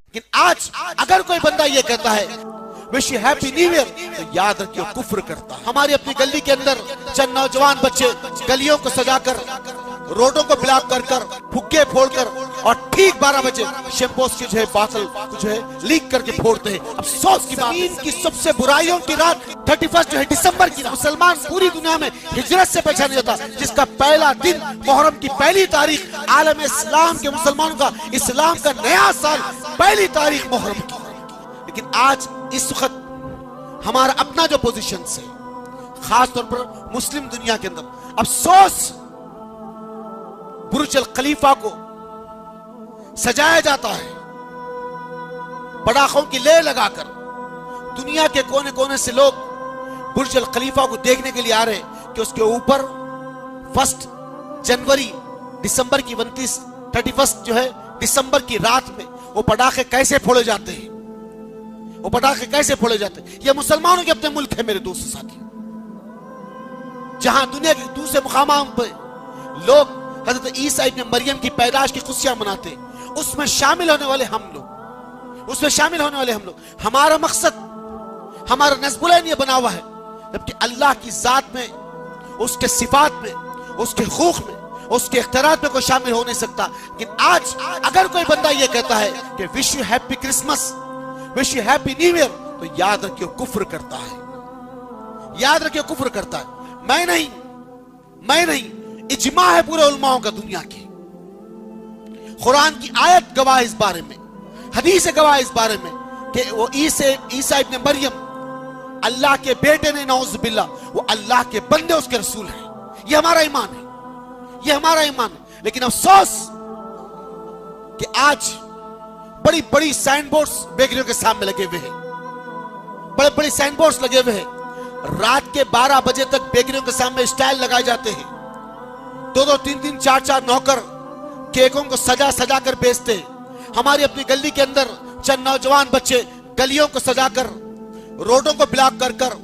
लेकिन आज अगर कोई बंदा ये कहता है wish you happy new year, तो याद रखिए कुफ्र करता है। हमारी अपनी गली के अंदर चंद नौजवान बच्चे गलियों को सजाकर, रोडों को ब्लॉक कर कर, फुग्गे फोड़कर और ठीक 12 बजे शैंपोस की जो है बातल जो है लीक करके फोड़ते हैं। अफसोस की बात, की सबसे बुराइयों की रात 31 जो है दिसंबर की, मुसलमान पूरी दुनिया में हिजरत से पहचाना जाता, जिसका पहला दिन मुहर्रम की पहली तारीख, आलम इस्लाम के मुसलमानों का इस्लाम का नया साल पहली तारीख मुहर्रम की। लेकिन आज इस वक्त हमारा अपना जो पोजीशन है, खास तौर पर मुस्लिम दुनिया के अंदर, अफसोस बुर्ज अल खलीफा को सजाया जाता है पटाखों की ले लगाकर। दुनिया के कोने कोने से लोग बुर्ज अल खलीफा को देखने के लिए आ रहे हैं कि उसके ऊपर 1 जनवरी दिसंबर की 31 जो है दिसंबर की रात में वो पटाखे कैसे फोड़े जाते हैं, वो पटाखे कैसे फोड़े जाते हैं। ये मुसलमानों के अपने मुल्क है मेरे दोस्त साथी, जहां दुनिया के दूसरे मुकामां पे लोग हजरत ईसा इब्न मरियम की पैदाश की खुशियां मनाते हैं, उसमें शामिल होने वाले हम लोग, उसमें शामिल होने वाले हम लोग। हमारा मकसद, हमारा नज़्बुलैन ये बना हुआ है, जबकि अल्लाह की जात में, उसके सिफात में, उसके हुकूक में, उसके इख्तियारात में कोई शामिल हो नहीं सकता। लेकिन आज अगर कोई बंदा ये कहता है कि wish you happy Christmas, wish you happy new year, तो याद रखिए कुफ्र करता है, याद रखिए कुफ्र करता है। मैं नहीं, इज्मा है पूरे उलमाओं का दुनिया की। कुरान की आयत गवाह इस बारे में, हदीस गवाह इस बारे में कि वो ईसा इब्न मरियम अल्लाह के बेटे ने, नौज़ बिल्लाह, वो अल्लाह के बंदे, उसके रसूल हैं। ये हमारा ईमान है, ये हमारा ईमान है। लेकिन अफसोस कि आज बड़ी बड़ी साइन बोर्ड्स बेकरियों के सामने लगे हुए हैं, बड़े बड़े साइन बोर्ड्स लगे हुए हैं। रात के 12 बजे तक बेकरियों के सामने स्टाइल लगाए जाते हैं, 2-2, 3-3, 4-4 नौकर केकों को सजा सजा कर बेचते हैं। हमारी अपनी गली के अंदर चंद नौजवान बच्चे गलियों को सजाकर, रोडों को ब्लॉक कर कर,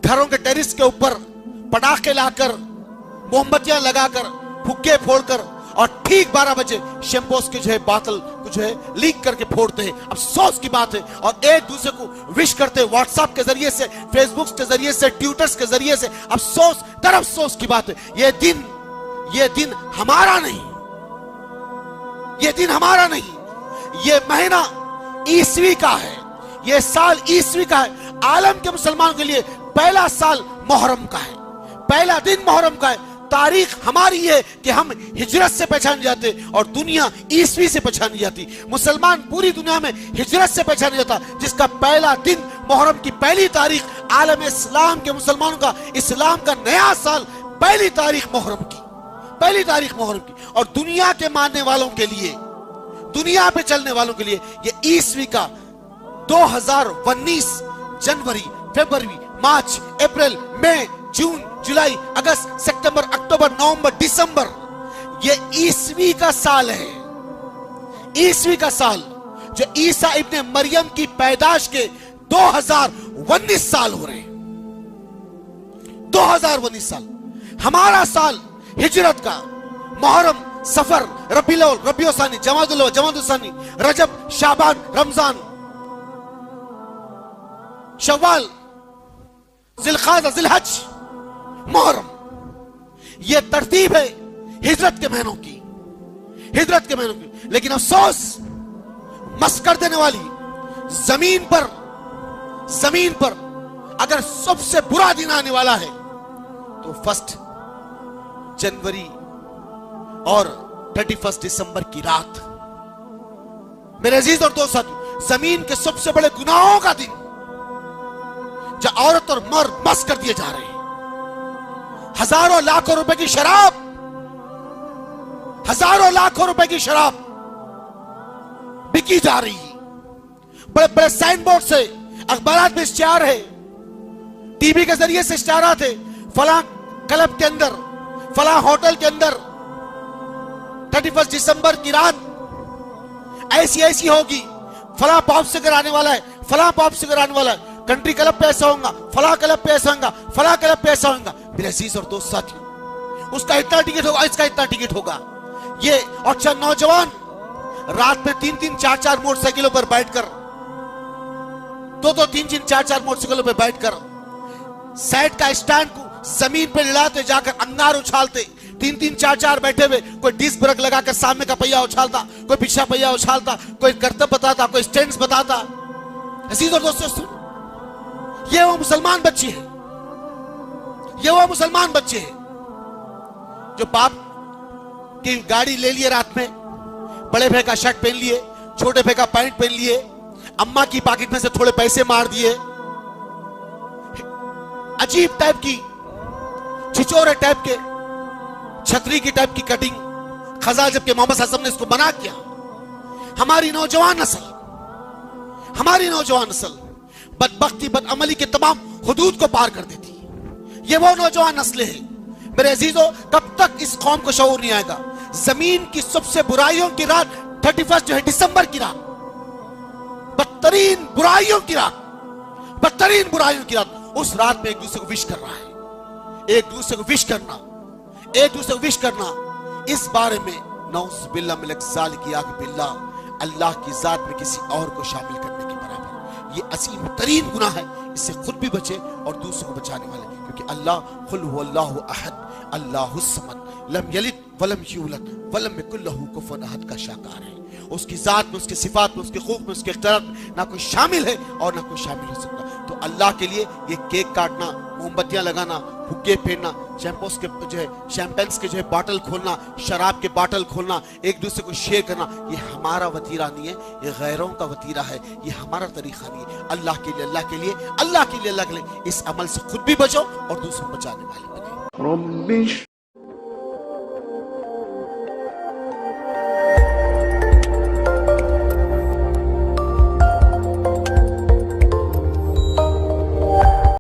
घरों के टेरिस के ऊपर पटाखे लाकर, मोमबत्तियां लगाकर, फुग्गे फोड़कर और ठीक 12 बजे शैंपोस की जो है बातल को जो है लीक करके फोड़ते हैं। अफसोस की बात है। और एक दूसरे को विश करते हैं व्हाट्सएप के जरिए से, फेसबुक के जरिए से, ट्विटर्स के जरिए से। अफसोस तर अफसोस की बात है, ये दिन हमारा नहीं, ये दिन हमारा नहीं, ये महीना ईसवी का है, ये साल ईसवी का है। आलम के मुसलमानों के लिए पहला साल मुहर्रम का है, पहला दिन मुहर्रम का है। तारीख हमारी है कि हम हिजरत से पहचाने जाते और दुनिया ईसवी से पहचानी जाती। मुसलमान पूरी दुनिया में हिजरत से पहचाना जाता, जिसका पहला दिन मुहर्रम की पहली तारीख, आलम इस्लाम के मुसलमानों का इस्लाम का नया साल पहली तारीख मुहर्रम की, पहली तारीख मुहर्रम की। और दुनिया के मानने वालों के लिए, दुनिया पे चलने वालों के लिए ये ईसवी का 2019 जनवरी, फरवरी, मार्च, अप्रैल, मई, जून, जुलाई, अगस्त, सितंबर, अक्टूबर, नवंबर, दिसंबर, ये ईसवी का साल है। ईसवी का साल जो ईसा इब्ने मरियम की पैदाश के 2019 साल हो रहे हैं, 2019 साल। हमारा साल हिजरत का मुहर्रम, सफर, रबीउल अव्वल, रबीउल सानी, जमादुल अव्वल, जमादुल सानी, रजब, शाबान, रमजान, शव्वाल, जिलकादा, जिलहज, मुहर्रम, यह तरतीब है हिजरत के महीनों की, हिजरत के महीनों की। लेकिन अफसोस, मस कर देने वाली जमीन पर अगर सबसे बुरा दिन आने वाला है तो 1 जनवरी और 31 दिसंबर की रात। मेरे अजीज और दोस्त साथी, जमीन के सबसे बड़े गुनाहों का दिन, जहां औरत और मर्द मस कर दिए जा रहे हैं। हजारों लाखों रुपए की शराब, हजारों लाखों रुपए की शराब बिकी जा रही है। बड़े बड़े साइन बोर्ड से, अखबारात में इश्तिहार है, टीवी के जरिए से इश्तिहारात है, फलां क्लब के अंदर, फलां होटल के अंदर 31 दिसंबर की रात ऐसी होगी, फलां पॉप सिंगर आने वाला है, फलां पॉप सिंगर आने वाला है, कंट्री क्लब पे ऐसा होगा, फलां क्लब पे ऐसा होगा, फलां क्लब पे ऐसा होगा। मेरे अजीज और दोस्त साथियों, उसका इतना टिकट होगा, इसका इतना टिकट होगा। ये और चंद नौजवान रात में 3-3, 4-4 मोटरसाइकिलों पर बैठकर, 2-2, 3-3, 4-4 मोटरसाइकिलों पर बैठकर साइड का स्टैंड को जमीन पे लड़ाते, जाकर अंगार उछालते, 3-3, 4-4 बैठे हुए, कोई डिस्क ब्रेक लगाकर सामने का पहिया उछालता, कोई पीछा पहिया उछालता, कोई करतब बताता, कोई स्टैंड्स बताता। अजीज और दोस्तों, ये वो मुसलमान बच्चे हैं, ये वो मुसलमान बच्चे हैं जो बाप की गाड़ी ले लिए रात में, बड़े भाई का शर्ट पहन लिए, छोटे भाई का पैंट पहन लिए, अम्मा की पॉकेट में से थोड़े पैसे मार दिए, अजीब टाइप की, छिचोरे टाइप के, छतरी की टाइप की कटिंग, खजा, जबकि मोहम्मद सल्लल्लाहु अलैहि वसल्लम ने इसको मना किया। हमारी नौजवान नस्ल बदबख्ती, बदअमली के तमाम हुदूद को पार कर देती है। ये वो नौजवान नस्लें हैं मेरे अजीजों, कब तक इस कौम को शऊर नहीं आएगा। जमीन की सबसे बुराइयों की रात 31 जो है दिसंबर की रात, बदतरीन बुराइयों की रात, उस रात में एक दूसरे को विश कर रहा है, एक दूसरे को विश करना, इस बारे में नौज़ बिल्लाह मिनज़ ज़ालिक बिल्लाह, अल्लाह की जात में किसी और को शामिल करने के बराबर। ये असीम तरीन गुनाह है, इससे खुद भी बचे और दूसरों को बचाने वाले, क्योंकि अल्लाह कुल हुवल्लाहु अहद अल्लाहुस समद लम यलिद वलम यूलद वलम यकुल लहू कुफुवन अहद का शाकार है। उसकी जात में, उसकी सिफात में, उसके खूब में, उसके इख्तियार में ना कोई शामिल है और ना कोई शामिल हो सकता। तो अल्लाह के लिए ये केक काटना, मोमबत्तियां लगाना, हुक्के फेरना, शैंपेन्स के जो है बॉटल खोलना, शराब के बॉटल खोलना, एक दूसरे को शेयर करना, ये हमारा वतीरा नहीं है, ये गैरों का वतीरा है, ये हमारा तरीका नहीं है। अल्लाह के लिए इस अमल से खुद भी बचो और दूसरों को बचाने वाले बने।